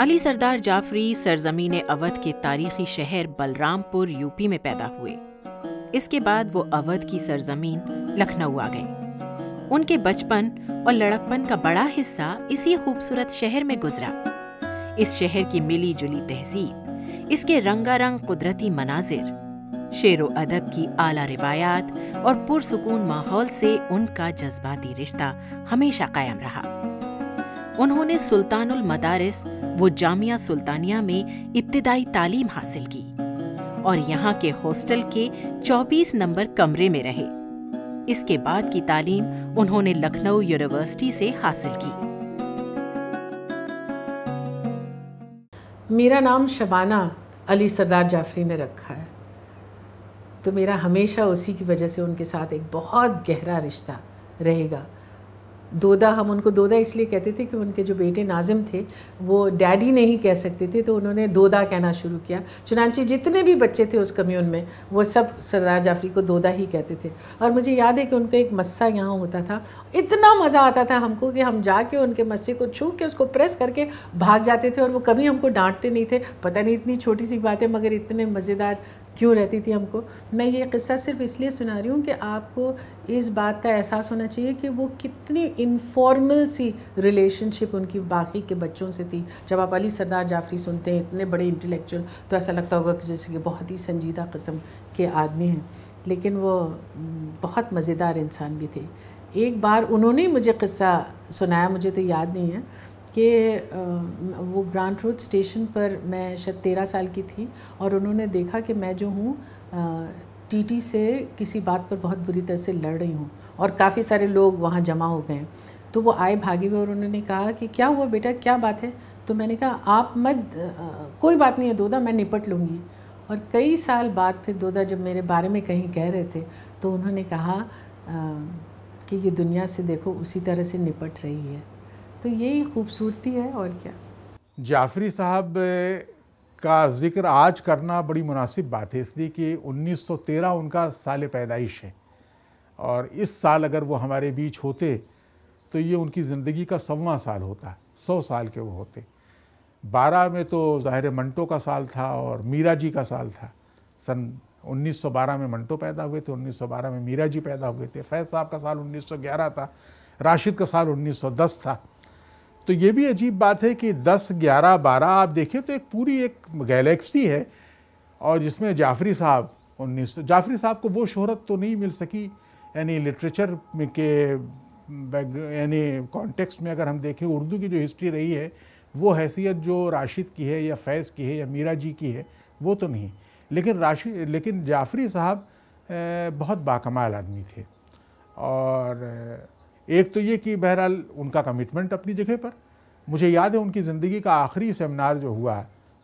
अली सरदार जाफरी सरजमीन अवध के तारीखी शहर बलरामपुर यूपी में पैदा हुए। इसके बाद वो अवध की सरजमीन लखनऊ आ गए। उनके बचपन और लड़कपन का बड़ा हिस्सा इसी खूबसूरत शहर में गुजरा। इस शहर की मिली जुली तहजीब, इसके रंगारंग कुदरती मनाजिर, शेरो अदब की आला रिवायात और पुरसुकून माहौल से उनका जज्बाती रिश्ता हमेशा कायम रहा। उन्होंने सुल्तानुल मदारिस वो जामिया सुल्तानिया में इब्तिदाई तालीम हासिल की और यहाँ के हॉस्टल के 24 नंबर कमरे में रहे। इसके बाद की तालीम उन्होंने लखनऊ यूनिवर्सिटी से हासिल की। मेरा नाम शबाना अली सरदार जाफरी ने रखा है, तो मेरा हमेशा उसी की वजह से उनके साथ एक बहुत गहरा रिश्ता रहेगा। दोदा, हम उनको दोदा इसलिए कहते थे कि उनके जो बेटे नाजिम थे वो डैडी नहीं कह सकते थे, तो उन्होंने दोदा कहना शुरू किया। चुनांचे जितने भी बच्चे थे उस कम्यून में वो सब सरदार जाफरी को दोदा ही कहते थे। और मुझे याद है कि उनका एक मस्सा यहाँ होता था, इतना मज़ा आता था हमको कि हम जाके उनके मस्से को छू के उसको प्रेस करके भाग जाते थे और वो कभी हमको डांटते नहीं थे। पता नहीं इतनी छोटी सी बात है मगर इतने मज़ेदार क्यों रहती थी हमको। मैं ये किस्सा सिर्फ इसलिए सुना रही हूँ कि आपको इस बात का एहसास होना चाहिए कि वो कितनी इनफॉर्मल सी रिलेशनशिप उनकी बाकी के बच्चों से थी। जब आप अली सरदार जाफरी सुनते हैं, इतने बड़े इंटेलेक्चुअल, तो ऐसा लगता होगा कि जैसे कि बहुत ही संजीदा किस्म के आदमी हैं, लेकिन वो बहुत मज़ेदार इंसान भी थे। एक बार उन्होंने मुझे किस्सा सुनाया, मुझे तो याद नहीं है, कि वो ग्रांट रोड स्टेशन पर मैं शायद 13 साल की थी और उन्होंने देखा कि मैं जो हूँ टीटी से किसी बात पर बहुत बुरी तरह से लड़ रही हूँ और काफ़ी सारे लोग वहाँ जमा हो गए। तो वो आए भागे हुए और उन्होंने कहा कि क्या हुआ बेटा, क्या बात है? तो मैंने कहा आप मत, कोई बात नहीं है दोदा, मैं निपट लूँगी। और कई साल बाद फिर दोदा जब मेरे बारे में कहीं कह रहे थे तो उन्होंने कहा कि ये दुनिया से देखो उसी तरह से निपट रही है। तो यही खूबसूरती है और क्या। जाफरी साहब का जिक्र आज करना बड़ी मुनासिब बात है, इसलिए कि 1913 उनका साल पैदाइश है और इस साल अगर वो हमारे बीच होते तो ये उनकी ज़िंदगी का 100वां साल होता, 100 साल के वो होते। 12 में तो ज़ाहिर मंटो का साल था और मीरा जी का साल था। सन 1912 में मंटो पैदा हुए थे, 1912 में मीरा जी पैदा हुए थे। फैज़ साहब का साल 1911 था, राशिद का साल 1910 था। तो ये भी अजीब बात है कि 10, 11, 12 आप देखिए तो एक पूरी एक गैलेक्सी है और जिसमें जाफरी साहब जाफरी साहब को वो शोहरत तो नहीं मिल सकी, यानी लिटरेचर के यानी कॉन्टेक्स्ट में अगर हम देखें उर्दू की जो हिस्ट्री रही है वो हैसियत जो राशिद की है या फैज़ की है या मीरा जी की है वो तो नहीं, लेकिन जाफरी साहब बहुत बाकमाल आदमी थे। और एक तो ये कि बहरहाल उनका कमिटमेंट अपनी जगह पर। मुझे याद है उनकी ज़िंदगी का आखिरी सेमिनार जो हुआ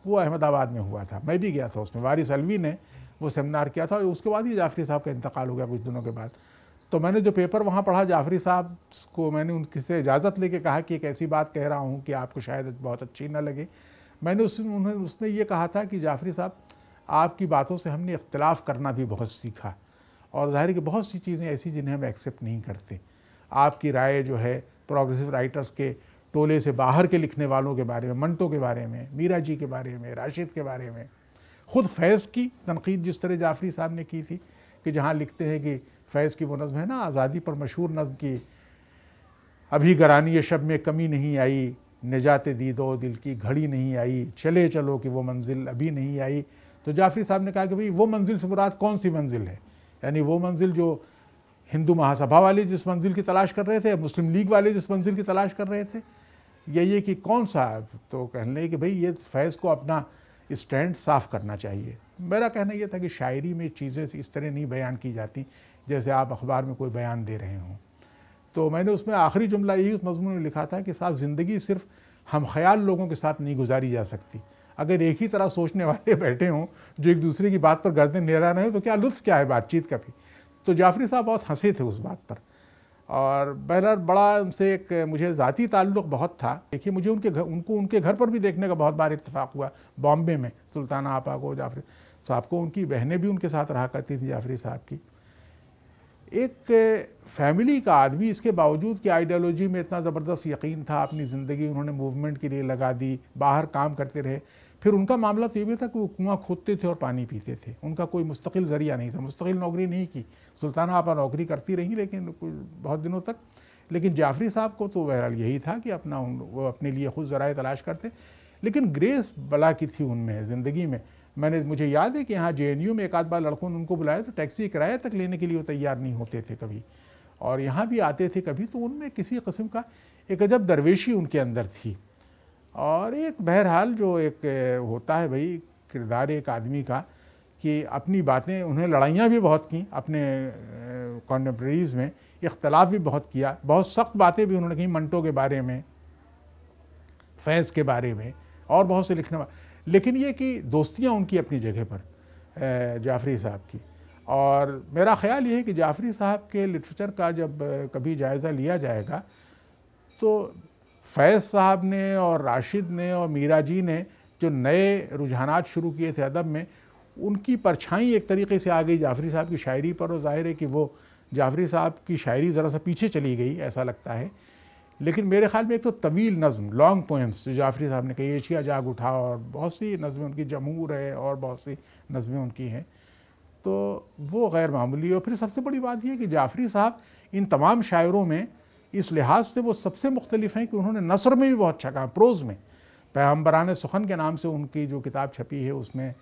वो अहमदाबाद में हुआ था, मैं भी गया था उसमें। वारिस अलवी ने वो सेमिनार किया था और उसके बाद ही जाफरी साहब का इंतकाल हो गया कुछ दिनों के बाद। तो मैंने जो पेपर वहाँ पढ़ा, जाफरी साहब को मैंने उनसे इजाज़त लेके कहा कि एक ऐसी बात कह रहा हूँ कि आपको शायद बहुत अच्छी ना लगे। मैंने उसमें ये कहा था कि जाफरी साहब, आपकी बातों से हमने इख्तिलाफ़ करना भी बहुत सीखा और ज़ाहिर है कि बहुत सी चीज़ें ऐसी जिन्हें हम एक्सेप्ट नहीं करते। आपकी राय जो है प्रोग्रेसिव राइटर्स के टोले से बाहर के लिखने वालों के बारे में, मंटो के बारे में, मीरा जी के बारे में, राशिद के बारे में, ख़ुद फैज़ की तनकीद जिस तरह जाफरी साहब ने की थी कि जहाँ लिखते हैं कि फैज़ की वो नज़्म है ना, आज़ादी पर मशहूर नज़्म की, अभी गरानी शब में कमी नहीं आई, निजात दीदो दिल की घड़ी नहीं आई, चले चलो कि वो मंजिल अभी नहीं आई। तो जाफरी साहब ने कहा कि भाई वो मंजिल से मुराद कौन सी मंजिल है, यानी वो मंजिल जो हिंदू महासभा वाले जिस मंजिल की तलाश कर रहे थे, मुस्लिम लीग वाले जिस मंजिल की तलाश कर रहे थे, या ये कि कौन सा। तो कहने लगे कि भाई ये फैज़ को अपना स्टैंड साफ़ करना चाहिए। मेरा कहना यह था कि शायरी में चीज़ें इस तरह नहीं बयान की जाती जैसे आप अखबार में कोई बयान दे रहे हों। तो मैंने उसमें आखिरी जुमला यही उस मज़मून में लिखा था कि साहब, ज़िंदगी सिर्फ हम ख्याल लोगों के साथ नहीं गुजारी जा सकती। अगर एक ही तरह सोचने वाले बैठे हों जो एक दूसरे की बात पर गर्दन निरा रहे हो तो क्या लुत्फ़ क्या है बातचीत का भी। तो जाफरी साहब बहुत हंसे थे उस बात पर और बहरहाल बड़ा उनसे एक मुझे ज़ाती ताल्लुक़ बहुत था। देखिए, मुझे उनके घर पर भी देखने का बहुत बार इत्तेफाक हुआ बॉम्बे में। सुल्ताना आपा को, जाफरी साहब को, उनकी बहनें भी उनके साथ रहा करती थी जाफरी साहब की। एक फैमिली का आदमी, इसके बावजूद कि आइडियोलॉजी में इतना ज़बरदस्त यकीन था, अपनी ज़िंदगी उन्होंने मूवमेंट के लिए लगा दी, बाहर काम करते रहे। फिर उनका मामला तो ये भी था कि वो कुआं खोदते थे और पानी पीते थे, उनका कोई मुस्तकिल ज़रिया नहीं था, मुस्तकिल नौकरी नहीं की। सुल्ताना आपा नौकरी करती रही लेकिन बहुत दिनों तक। लेकिन जाफरी साहब को तो बहरहाल यही था कि वो अपने लिए खुद ज़राए तलाश करते। लेकिन ग्रेस बला की थी उनमें ज़िंदगी में। मुझे याद है कि यहाँ JNU में एक आध बार लड़कों ने उनको बुलाया तो टैक्सी किराया तक लेने के लिए वो तैयार नहीं होते थे कभी, और यहाँ भी आते थे कभी। तो उनमें किसी किस्म का एक अजब दरवेशी उनके अंदर थी। और एक बहरहाल जो एक होता है भाई किरदार एक आदमी का, कि अपनी बातें, उन्हें लड़ाइयाँ भी बहुत की अपने कॉन्टेम्प्रेरीज़ में, इख्तलाफ भी बहुत किया, बहुत सख्त बातें भी उन्होंने कही मंटो के बारे में, फैज़ के बारे में और बहुत से लिखने वाले। लेकिन ये कि दोस्तियाँ उनकी अपनी जगह पर जाफरी साहब की। और मेरा ख्याल ये है कि जाफरी साहब के लिटरेचर का जब कभी जायज़ा लिया जाएगा तो फैज़ साहब ने और राशिद ने और मीरा जी ने जो नए रुझानात शुरू किए थे अदब में, उनकी परछाई एक तरीके से आ गई जाफरी साहब की शायरी पर। और ज़ाहिर है कि वो जाफरी साहब की शायरी ज़रा सा पीछे चली गई ऐसा लगता है। लेकिन मेरे ख्याल में एक तो तवील नज़्म, लॉन्ग पोएम्स जो जाफरी साहब ने कही, एशिया जाग उठा, और बहुत सी नज़में उनकी, जमहूर है और बहुत सी नज़में उनकी हैं, तो वो गैर मामूली। और फिर सबसे बड़ी बात यह है कि जाफरी साहब इन तमाम शायरों में इस लिहाज से वो सबसे मुख्तलिफ हैं कि उन्होंने नसर में भी बहुत अच्छा कहा, प्रोज़ में। पैगम्बरान सुखन के नाम से उनकी जो किताब छपी है उसमें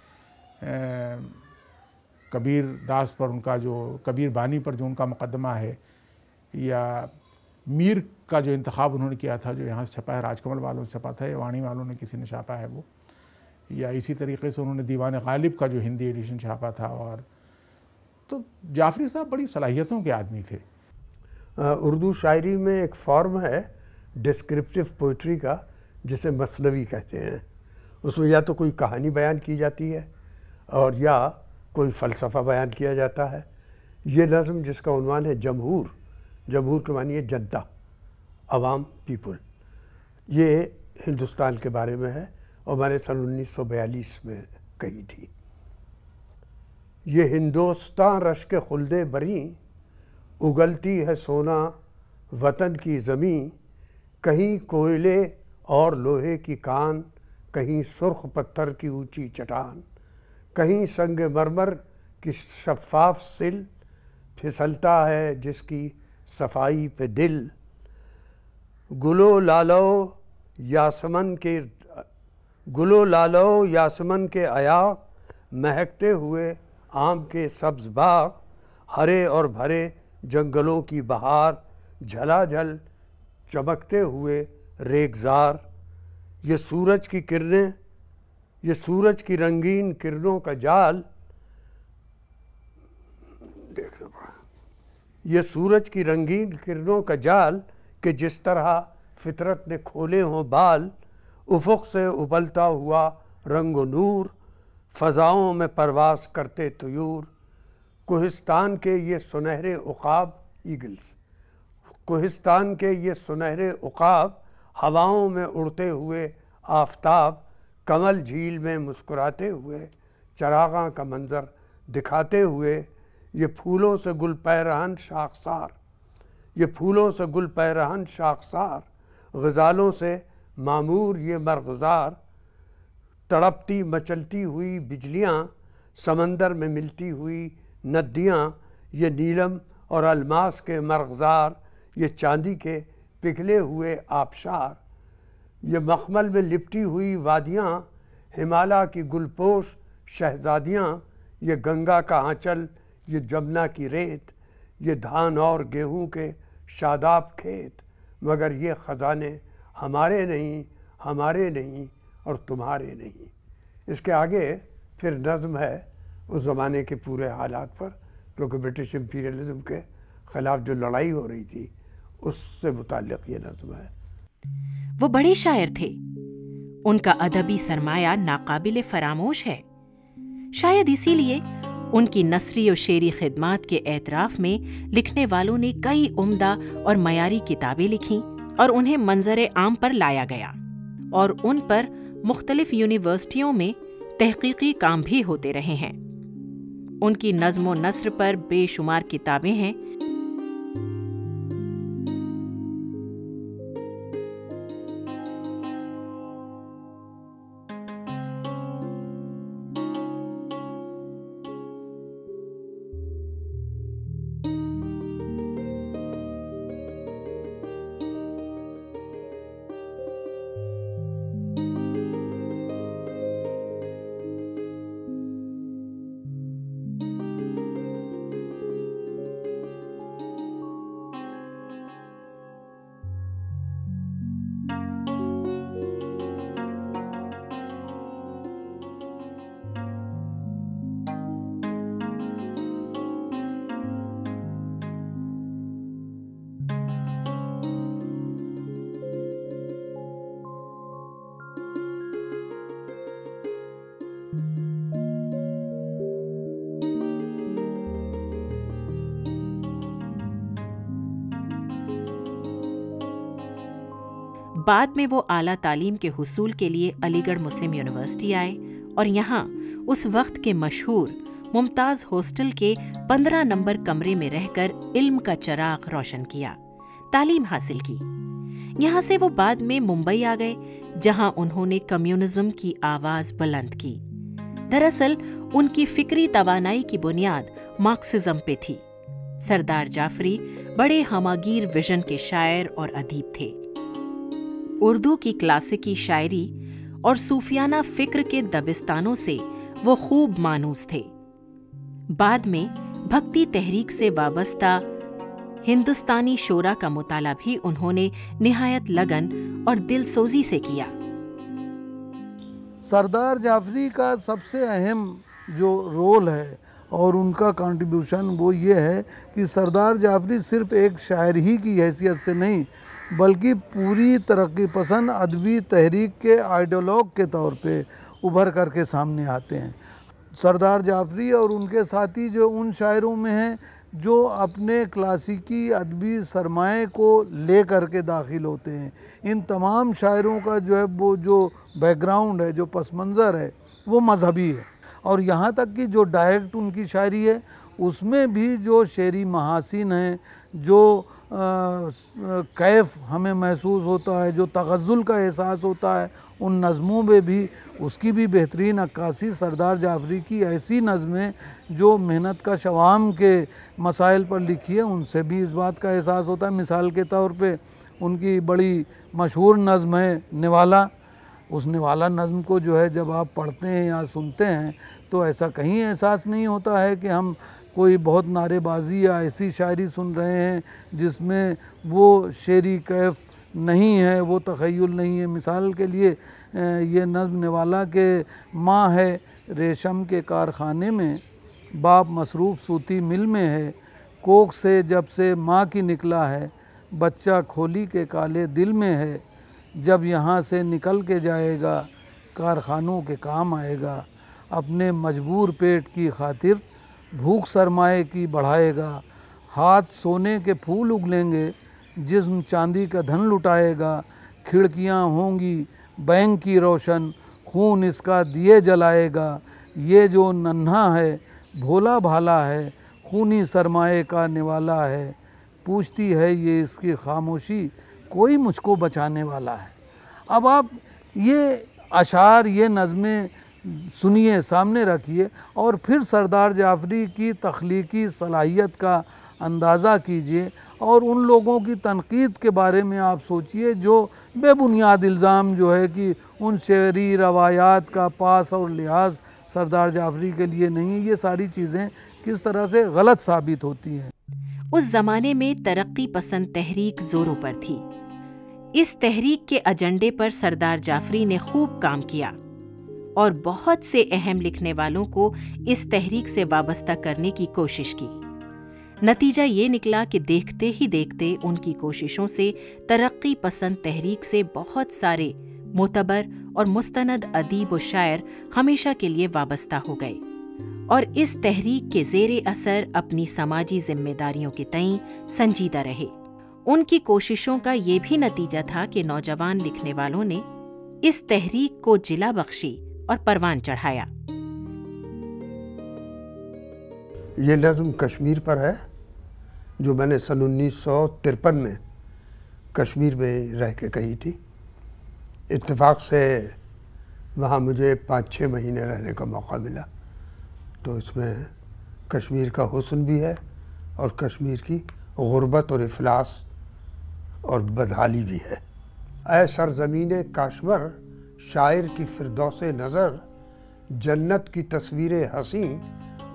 कबीर दास पर उनका जो, कबीर बानी पर जो उनका मुकदमा है, या मीर का जो इंतखाब उन्होंने किया था जो यहाँ से छपा है, राजकमल वालों से छपा था, या वाणी वालों ने किसी ने छापा है वो, या इसी तरीके से उन्होंने दीवान गालिब का जो हिंदी एडिशन छापा था। और तो जाफरी साहब बड़ी सलाहियतों के आदमी थे। उर्दू शायरी में एक फॉर्म है डिस्क्रिप्टिव पोइट्री का जिसे मसनवी कहते हैं। उसमें या तो कोई कहानी बयान की जाती है और या कोई फ़लसफ़ा बयान किया जाता है। ये नज़्म जिसका उन्वान है जमहूर, जमहूर के मानिए जनता, अवाम, पीपल, ये हिंदुस्तान के बारे में है और मैंने सन 1942 में कही थी। ये हिंदुस्तान रश्क खुल्दे बरी, उगलती है सोना वतन की ज़मीं, कहीं कोयले और लोहे की कान, कहीं सुर्ख पत्थर की ऊंची चट्टान, कहीं संग मरमर की शफ़ाफ सिल, फिसलता है जिसकी सफाई पे दिल, गुलो लालो यासमन के अया, महकते हुए आम के सब्ज़ बाग, हरे और भरे जंगलों की बहार, झलाझल चमकते हुए रेगज़ार, ये सूरज की किरणें, ये सूरज की रंगीन किरणों का जाल, देखना पड़ा, ये सूरज की रंगीन किरणों का जाल कि जिस तरह फितरत ने खोले हों बाल, उफ़ुक़ से उबलता हुआ रंग व नूर, फ़ज़ाओं में परवास करते तुयूर, कोहिस्तान के ये सुनहरे उक़ाब, ईगल्स, कोहिस्तान के ये सुनहरे उक़ाब, हवाओं में उड़ते हुए आफ़ताब, कमल झील में मुस्कुराते हुए, चरागां का मंज़र दिखाते हुए, ये फूलों से गुल पैरहन शाखसार, ये फूलों से गुल पैरहन शाखसार, ग़ज़ालों से मामूर ये मरग़ज़ार, तड़पती मचलती हुई बिजलियाँ, समंदर में मिलती हुई नदियाँ, ये नीलम और अलमास के मरग़ज़ार, ये चांदी के पिघले हुए आबशार, ये मखमल में लिपटी हुई वादियाँ, हिमालय की गुलपोश शहज़ादियाँ, ये गंगा का आंचल, ये जमुना की रेत, ये धान और गेहूँ के शादाब खेत, मगर ये ख़ज़ाने हमारे नहीं और तुम्हारे नहीं। इसके आगे फिर नज़्म है उस ज़माने के पूरे हालात पर, क्योंकि ब्रिटिश इम्पीरियलिज़म के ख़िलाफ़ जो लड़ाई हो रही थी उससे मुताल्लिक़ ये नज़्म है। वो बड़े शायर थे। उनका अदबी सरमाया नाकाबिले फरामोश है। शायद इसीलिए उनकी नसरी और शेरी खिदमात के एतराफ़ में लिखने वालों ने कई उम्दा और मयारी किताबें लिखीं और उन्हें मंजर आम पर लाया गया, और उन पर मुख्तलिफ यूनिवर्सिटियों में तहकीकी काम भी होते रहे हैं। उनकी नज़्म व नस्र पर बेशुमार किताबें हैं बाद में वो आला तालीम के हुसूल के लिए अलीगढ़ मुस्लिम यूनिवर्सिटी आए और यहाँ उस वक्त के मशहूर मुमताज़ हॉस्टल के 15 नंबर कमरे में रहकर इल्म का चिराग रोशन किया, तालीम हासिल की। यहाँ से वो बाद में मुंबई आ गए, जहाँ उन्होंने कम्युनिज्म की आवाज़ बुलंद की। दरअसल उनकी फिक्री तवानाई की बुनियाद मार्क्सिज्म पे थी। सरदार जाफरी बड़े हमागीर विजन के शायर और अदीब थे। उर्दू की क्लासिकी शायरी और सूफियाना फिक्र के दबिस्तानों से वो खूब मानूस थे। बाद में भक्ति तहरीक से वाबस्ता हिंदुस्तानी शोरा का मुताला भी उन्होंने निहायत लगन और दिलसोजी से किया। सरदार जाफरी का सबसे अहम जो रोल है और उनका कंट्रीब्यूशन वो ये है कि सरदार जाफरी सिर्फ एक शायर ही की हैसियत से नहीं, बल्कि पूरी तरक्की पसंद अदबी तहरीक के आइडियोलॉग के तौर पे उभर करके सामने आते हैं। सरदार जाफरी और उनके साथी जो उन शायरों में हैं जो अपने क्लासिकी अदबी सरमाए को ले करके दाखिल होते हैं। इन तमाम शायरों का जो है वो जो बैकग्राउंड है, जो पस मंज़र है, वो मजहबी है। और यहाँ तक कि जो डायरेक्ट उनकी शायरी है उसमें भी जो शेरी महासिन हैं, जो कैफ हमें महसूस होता है, जो तगज़ुल का एहसास होता है उन नज़मों में भी, उसकी भी बेहतरीन अक्कासी सरदार जाफरी की ऐसी नज़में जो मेहनत का शवाम के मसाइल पर लिखी है, उनसे भी इस बात का एहसास होता है। मिसाल के तौर पे उनकी बड़ी मशहूर नज़म है निवाला। उस निवाला नज़म को जो है जब आप पढ़ते हैं या सुनते हैं तो ऐसा कहीं एहसास नहीं होता है कि हम कोई बहुत नारेबाजी या ऐसी शायरी सुन रहे हैं जिसमें वो शेरी कैफ नहीं है, वो तख़य्युल नहीं है। मिसाल के लिए ये नज़्म निवाला के माँ है रेशम के कारखाने में, बाप मसरूफ़ सूती मिल में है, कोख से जब से माँ की निकला है, बच्चा खोली के काले दिल में है, जब यहाँ से निकल के जाएगा कारखानों के काम आएगा, अपने मजबूर पेट की खातिर भूख सरमाए की बढ़ाएगा, हाथ सोने के फूल उगलेंगे, जिस्म चांदी का धन लुटाएगा, खिड़कियाँ होंगी बैंक की रोशन, खून इसका दिए जलाएगा, ये जो नन्हा है भोला भाला है, खूनी सरमाए का निवाला है, पूछती है ये इसकी खामोशी, कोई मुझको बचाने वाला है। अब आप ये अशार, ये नज़में सुनिए, सामने रखिए और फिर सरदार जाफरी की तख्लीकी सलाहियत का अंदाज़ा कीजिए और उन लोगों की तनकीद के बारे में आप सोचिए जो बेबुनियाद इल्ज़ाम जो है कि उन शेरी रवायात का पास और लिहाज सरदार जाफरी के लिए नहीं, ये सारी चीज़ें किस तरह से गलत साबित होती हैं। उस ज़माने में तरक्की पसंद तहरीक ज़ोरों पर थी। इस तहरीक के एजेंडे पर सरदार जाफरी ने खूब काम किया और बहुत से अहम लिखने वालों को इस तहरीक से वाबस्ता करने की कोशिश की। नतीजा ये निकला कि देखते ही देखते उनकी कोशिशों से तरक्की पसंद तहरीक से बहुत सारे मोतबर और मुस्तनद अदीब व शायर हमेशा के लिए वाबस्ता हो गए और इस तहरीक के ज़ेरे असर अपनी समाजी जिम्मेदारियों के तईं संजीदा रहे। उनकी कोशिशों का ये भी नतीजा था कि नौजवान लिखने वालों ने इस तहरीक को जिला बख्शी और परवान चढ़ाया। ये नज़्म कश्मीर पर है जो मैंने सन 1953 में कश्मीर में रह के कही थी। इत्तेफाक से वहाँ मुझे 5-6 महीने रहने का मौका मिला, तो इसमें कश्मीर का हुस्न भी है और कश्मीर की गुर्बत और इफलास और बदहाली भी है। ऐ सरज़मीने काश्मर शायर की फिरदौसे नज़र, जन्नत की तस्वीरें हंसी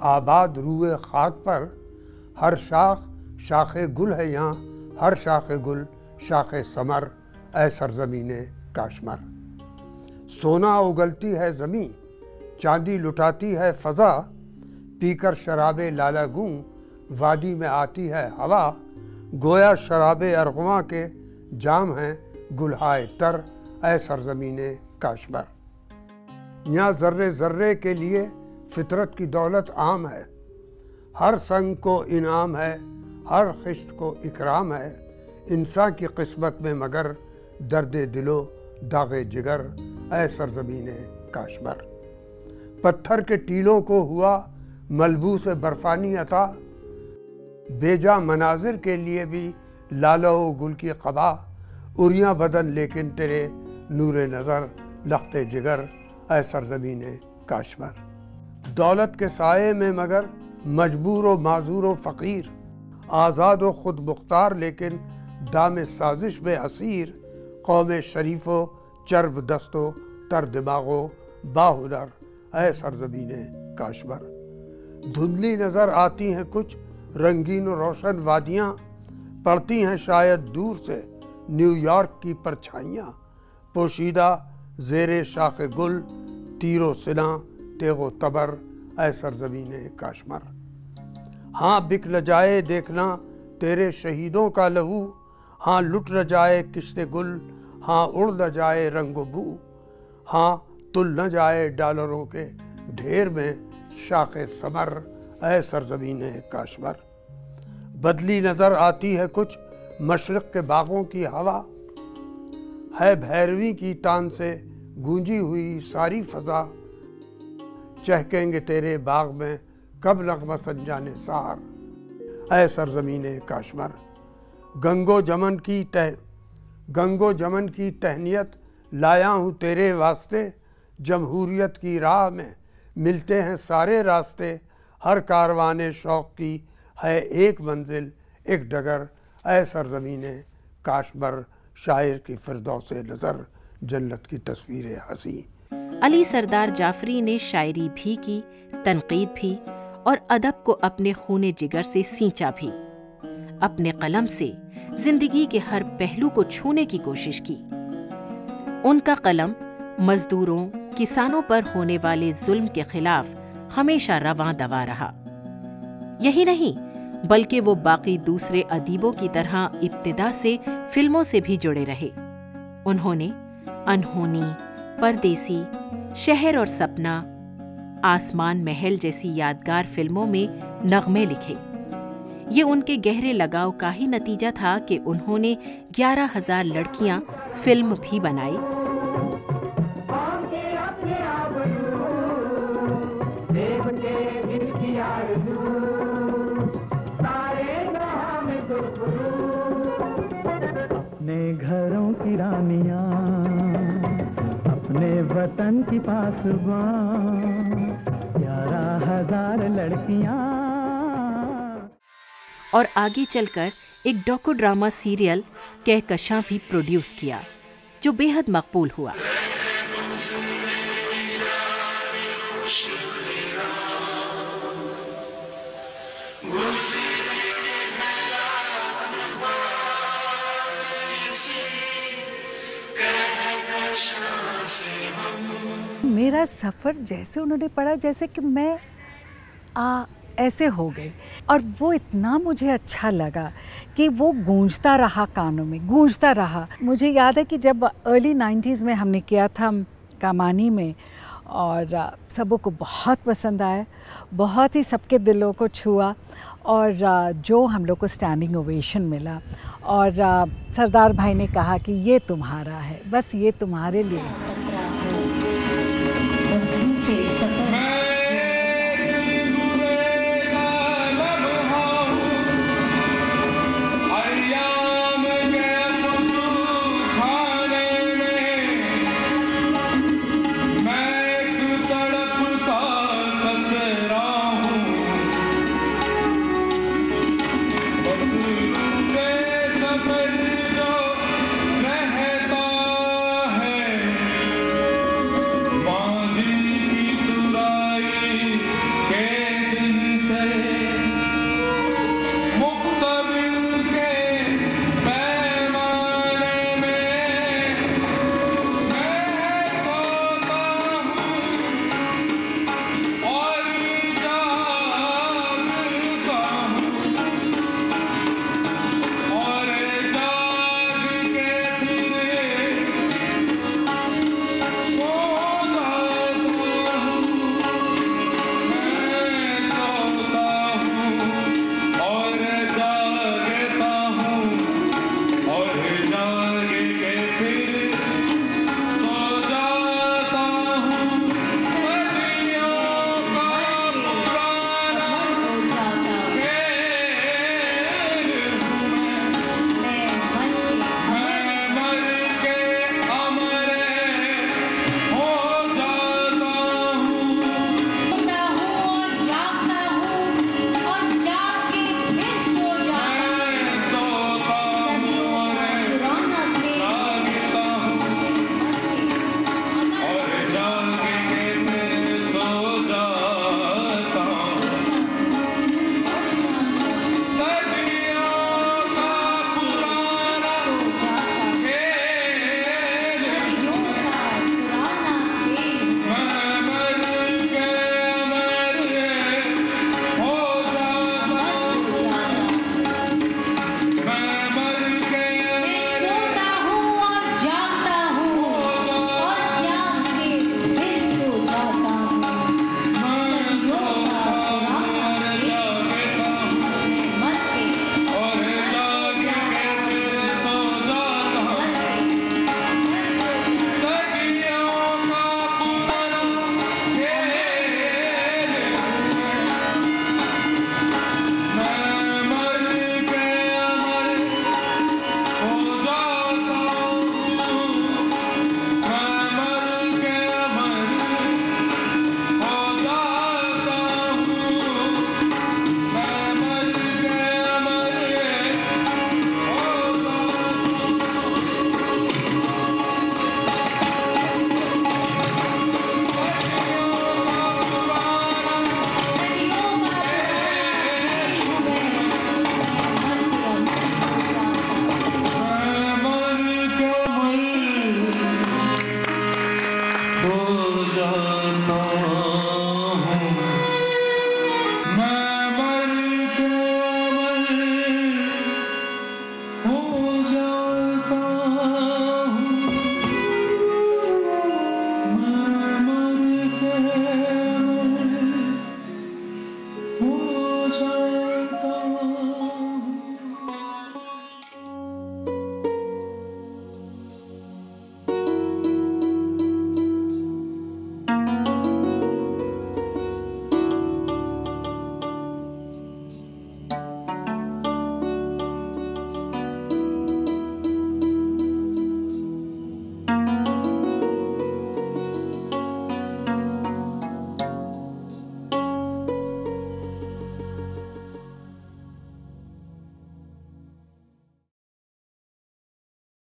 आबाद रूए खाक पर, हर शाख शाखे गुल है यहाँ, हर शाखे गुल शाखे समर, ऐ सरज़मीने काश्मर। सोना उगलती है ज़मीं, चांदी लुटाती है फ़ज़ा, पीकर शराबे लाला गूं वादी में आती है हवा, गोया शराबे अरगवा के जाम हैं गुलहाए तर, ऐ सरज़मीने काश्मर। यहाँ ज़र्रे ज़र्रे के लिए फितरत की दौलत आम है, हर संग को इनाम है, हर खिश्त को इकराम है, इंसान की किस्मत में मगर दर्द दिलो दागे जिगर ऐ सरजमीने काश्मर। पत्थर के टीलों को हुआ मलबूस बर्फानी अता, बेजा मनाजिर के लिए भी लालो गुल की क़बा, उरिया बदन लेकिन तेरे नूरे नज़र लख्ते जिगर ऐ सरजमीने काश्मर। दौलत के साये में मगर मजबूर व माजूर व फ़कीर, आज़ाद व खुद मुख्तार लेकिन दाम साजिश में असीर, कौम शरीफ़ो चर्ब दस्तो तर दिमागो बाहुदर ऐ सरजमीने काश्मर। धुंधली नज़र आती हैं कुछ रंगीन और रोशन वादियाँ, पड़ती हैं शायद दूर से न्यूयॉर्क की परछाइयाँ, पोशीदा ज़ेरे शाख गुल तीरो सिना तेगो तबर ऐ सरजमीने काश्मर। हाँ बिक न जाए देखना तेरे शहीदों का लहू, हाँ लुट न जाए किश्ते गुल, हाँ उड़ न जाए रंगो बू, हाँ तुल न जाए डॉलरों के ढेर में शाखे समर ऐ सरजमीने काश्मर। बदली नज़र आती है कुछ मशरक़ के बागों की हवा, है भैरवी की तान से गूंजी हुई सारी फ़ज़ा, चहकेंगे तेरे बाग में कब नग़मा संजाने सार ऐ सरजमीने काश्मर। गंगो जमन की तहनीत लाया हूँ तेरे वास्ते, जमहूरियत की राह में मिलते हैं सारे रास्ते, हर कारवाने शौक़ की है एक मंजिल एक डगर ऐ सरजमीने काश्मर। शायर की फिरदौस नज़र जन्नत की तस्वीर हंसी। अली सरदार जाफरी ने शायरी भी की, तनकीद भी और अदब को अपने खूने जिगर से सींचा भी। अपने कलम से जिंदगी के हर पहलू को छूने की कोशिश की। उनका कलम मजदूरों किसानों पर होने वाले जुल्म के खिलाफ हमेशा रवां दवा रहा। यही नहीं बल्कि वो बाकी दूसरे अदीबों की तरह इब्तिदा से फिल्मों से भी जुड़े रहे। उन्होंने अनहोनी, परदेसी, शहर और सपना, आसमान महल जैसी यादगार फिल्मों में नगमे लिखे। ये उनके गहरे लगाव का ही नतीजा था कि उन्होंने 11,000 लड़कियां फिल्म भी बनाई। अपने घरों की रानियां, अपने वतन की पासबां, 11,000 लड़कियां। और आगे चलकर एक डॉक्यू ड्रामा सीरियल कहकशां भी प्रोड्यूस किया, जो बेहद मकबूल हुआ। मेरा सफ़र जैसे उन्होंने पढ़ा, जैसे कि मैं ऐसे हो गई, और वो इतना मुझे अच्छा लगा कि वो गूंजता रहा कानों में, गूंजता रहा। मुझे याद है कि जब अर्ली 90s में हमने किया था कामानी में, और सबों को बहुत पसंद आया, बहुत ही सबके दिलों को छुआ, और जो हम लोग को स्टैंडिंग ओवेशन मिला। और सरदार भाई ने कहा कि ये तुम्हारा है, बस ये तुम्हारे लिए है। जाना